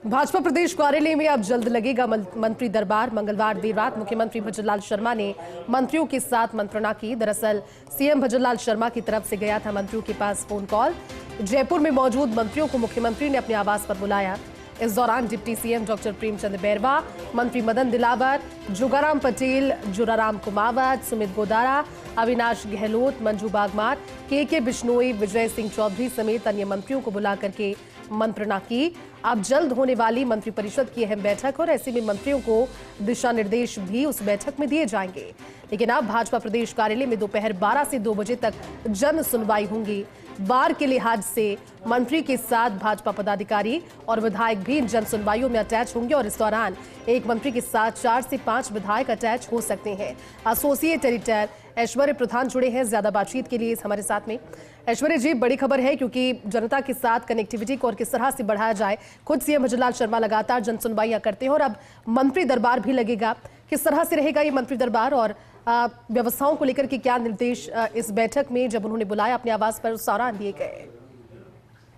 भाजपा प्रदेश कार्यालय में अब जल्द लगेगा मंत्री दरबार। मंगलवार देर रात मुख्यमंत्री भजनलाल शर्मा ने मंत्रियों के साथ मंत्रणा की। दरअसल सीएम भजनलाल शर्मा की तरफ से गया था मंत्रियों के पास फोन कॉल। जयपुर में मौजूद मंत्रियों को मुख्यमंत्री ने अपने आवास पर बुलाया। इस दौरान deputy CM doctor Premchand Bairwa, मंत्री मदन दिलावर, जोगाराम पटेल, जोराराम कुमावत, सुमित गोदारा, अविनाश गहलोत, मंजू बागमार, के बिश्नोई, विजय सिंह चौधरी समेत अन्य मंत्रियों को बुला करके मंत्रणा की। अब जल्द होने वाली मंत्रिपरिषद की अहम बैठक और ऐसे में मंत्रियों को दिशा निर्देश भी उस बैठक में दिए जाएंगे। लेकिन अब भाजपा प्रदेश कार्यालय में दोपहर 12 से 2 बजे तक जन सुनवाई होंगी। बार के लिहाज से मंत्री के साथ भाजपा पदाधिकारी और विधायक भी इन जन सुनवाइयों में अटैच होंगे और इस दौरान एक मंत्री के साथ 4 से 5 विधायक अटैच हो सकते हैं। एसोसिएट एडिटर ऐश्वर्य प्रधान जुड़े हैं ज्यादा बातचीत के लिए हमारे साथ में। ऐश्वर्य जी, बड़ी खबर है क्योंकि जनता के साथ कनेक्टिविटी को और किस तरह से बढ़ाया जाए। खुद सीएम भजनलाल शर्मा लगातार जन सुनवाइयां करते हैं और अब मंत्री दरबार भी लगेगा। किस तरह से रहेगा ये मंत्री दरबार और व्यवस्थाओं को लेकर के क्या निर्देश इस बैठक में जब उन्होंने बुलाया अपने आवास पर उस दौरान दिए गए?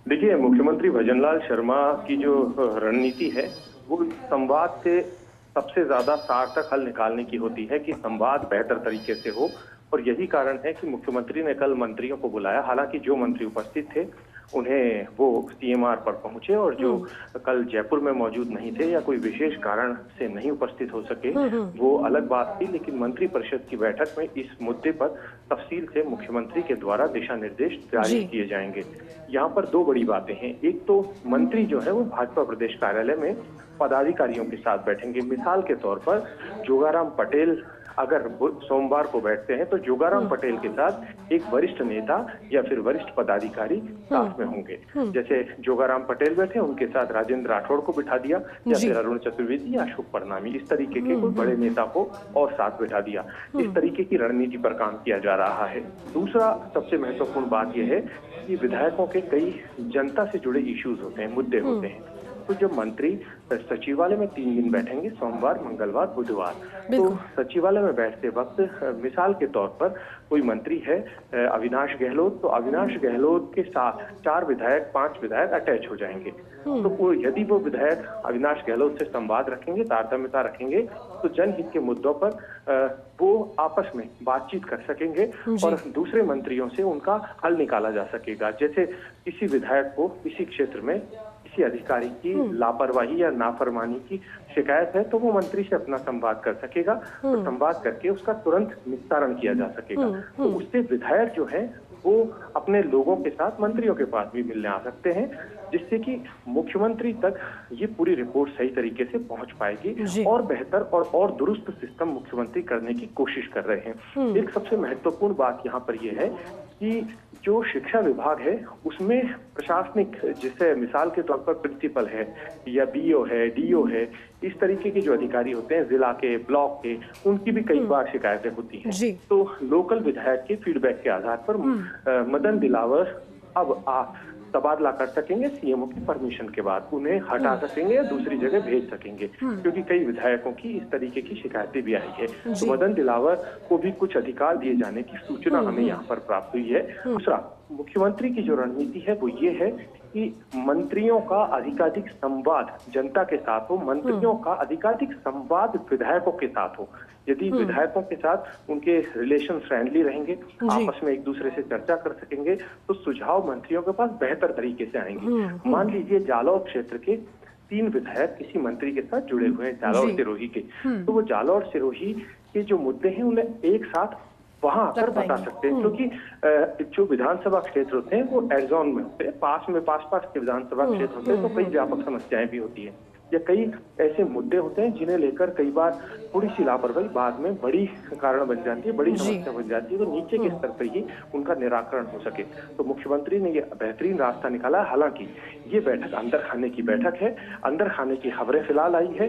देखिए, मुख्यमंत्री भजनलाल शर्मा की जो रणनीति है वो संवाद से सबसे ज्यादा सार्थक हल निकालने की होती है कि संवाद बेहतर तरीके से हो। और यही कारण है कि मुख्यमंत्री ने कल मंत्रियों को बुलाया। हालांकि जो मंत्री उपस्थित थे उन्हें वो सीएमआर पर पहुंचे और जो कल जयपुर में मौजूद नहीं थे या कोई विशेष कारण से नहीं उपस्थित हो सके वो अलग बात थी। लेकिन मंत्री परिषद की बैठक में इस मुद्दे पर तफसील से मुख्यमंत्री के द्वारा दिशा निर्देश जारी किए जाएंगे। यहाँ पर दो बड़ी बातें हैं। एक तो मंत्री जो है वो भाजपा प्रदेश कार्यालय में पदाधिकारियों के साथ बैठेंगे। मिसाल के तौर पर जोगाराम पटेल अगर सोमवार को बैठते हैं तो जोगाराम पटेल के साथ एक वरिष्ठ नेता या फिर वरिष्ठ पदाधिकारी साथ में होंगे। जैसे जोगाराम पटेल बैठे, उनके साथ राजेंद्र राठौड़ को बिठा दिया या फिर अरुण चतुर्वेदी या अशोक परनामी, इस तरीके के कोई बड़े नेता को और साथ बिठा दिया। इस तरीके की रणनीति पर काम किया जा रहा है। दूसरा सबसे महत्वपूर्ण बात यह है कि विधायकों के कई जनता से जुड़े इश्यूज होते हैं, मुद्दे होते हैं। तो जब मंत्री सचिवालय में 3 दिन बैठेंगे, सोमवार, मंगलवार, बुधवार, तो सचिवालय में बैठते वक्त मिसाल के तौर पर कोई मंत्री है अविनाश गहलोत, तो अविनाश गहलोत के साथ 4 विधायक 5 विधायक अटैच हो जाएंगे। तो यदि वो विधायक अविनाश गहलोत से संवाद रखेंगे, तारतम्यता रखेंगे, तो जनहित के मुद्दों पर वो आपस में बातचीत कर सकेंगे और दूसरे मंत्रियों से उनका हल निकाला जा सकेगा। जैसे किसी विधायक को किसी क्षेत्र में किसी अधिकारी की लापरवाही या नाफरमानी की शिकायत है तो वो मंत्री से अपना संवाद कर सकेगा और संवाद करके उसका तुरंत निस्तारण किया जा सकेगा। तो उससे विधायक जो है वो अपने लोगों के साथ मंत्रियों के पास भी मिलने आ सकते हैं, जिससे कि मुख्यमंत्री तक ये पूरी रिपोर्ट सही तरीके से पहुंच पाएगी और बेहतर और दुरुस्त सिस्टम मुख्यमंत्री करने की कोशिश कर रहे हैं। एक सबसे महत्वपूर्ण बात यहाँ पर यह है कि जो शिक्षा विभाग है उसमें प्रशासनिक, जैसे मिसाल के तौर पर प्रिंसिपल है या बीओ है, डीओ है, इस तरीके के जो अधिकारी होते हैं जिला के, ब्लॉक के, उनकी भी कई बार शिकायतें होती हैं। तो लोकल विधायक के फीडबैक के आधार पर मदन दिलावर अब तबादला कर सकेंगे सीएमओ की परमिशन के बाद, उन्हें हटा सकेंगे या दूसरी जगह भेज सकेंगे, क्योंकि कई विधायकों की इस तरीके की शिकायतें भी आई है। तो मदन दिलावर को भी कुछ अधिकार दिए जाने की सूचना हमें यहाँ पर प्राप्त हुई है। दूसरा, मुख्यमंत्री की जो रणनीति है वो ये है कि मंत्रियों का अधिकाधिक संवाद जनता के साथ हो, मंत्रियों का अधिकाधिक संवाद विधायकों के साथ हो। यदि विधायकों के साथ उनके रिलेशन फ्रेंडली रहेंगे, आपस में एक दूसरे से चर्चा कर सकेंगे, तो सुझाव मंत्रियों के पास बेहतर तरीके से आएंगे। मान लीजिए जालौर क्षेत्र के 3 विधायक किसी मंत्री के साथ जुड़े हुए हैं, जालौर सिरोही के, तो वो जालौर सिरोही के जो मुद्दे हैं उन्हें एक साथ वहां आकर बता सकते हैं, क्योंकि जो विधानसभा क्षेत्र होते हैं वो एडजॉन में होते हैं, पास के विधानसभा क्षेत्र होते हैं, तो कई व्यापक समस्याएं भी होती है या कई ऐसे मुद्दे होते हैं जिन्हें लेकर कई बार थोड़ी सी लापरवाही बाद में बड़ी कारण बन जाती है, बड़ी समस्या बन जाती है, तो नीचे के स्तर पर ही उनका निराकरण हो सके। तो मुख्यमंत्री ने ये बेहतरीन रास्ता निकाला। हालांकि ये बैठक अंदर खाने की बैठक है, अंदर खाने की खबरें फिलहाल आई है,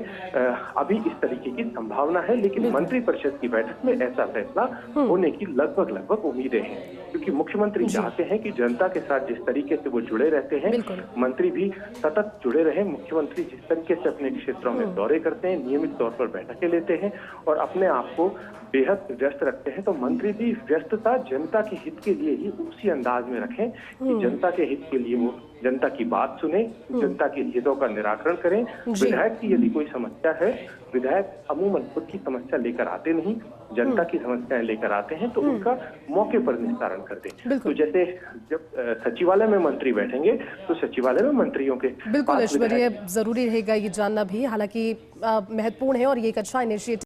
अभी इस तरीके की संभावना है, लेकिन मंत्रिपरिषद की बैठक में ऐसा फैसला होने की लगभग उम्मीदें हैं, क्योंकि मुख्यमंत्री चाहते हैं कि जनता के साथ जिस तरीके से वो जुड़े रहते हैं, मंत्री भी सतत जुड़े रहे। मुख्यमंत्री जिस तरीके से अपने क्षेत्रों में दौरे करते हैं, नियमित तौर पर बैठकें लेते हैं और अपने आप को बेहद व्यस्त रखते हैं, तो मंत्री भी व्यस्तता जनता के हित के लिए ही उसी अंदाज में रखें कि जनता के हित के लिए वो जनता की बात सुने, जनता के हितों का निराकरण करें। विधायक की यदि कोई समस्या है, विधायक अमूमन खुद की समस्या लेकर आते नहीं, जनता की समस्याएं लेकर आते हैं, तो उनका मौके पर निस्तारण कर दें। तो जैसे जब सचिवालय में मंत्री बैठेंगे तो सचिवालय में मंत्रियों के बिल्कुल ईश्वरीय, जरूरी रहेगा ये जानना भी, हालांकि महत्वपूर्ण है और ये एक अच्छा इनिशिएटिव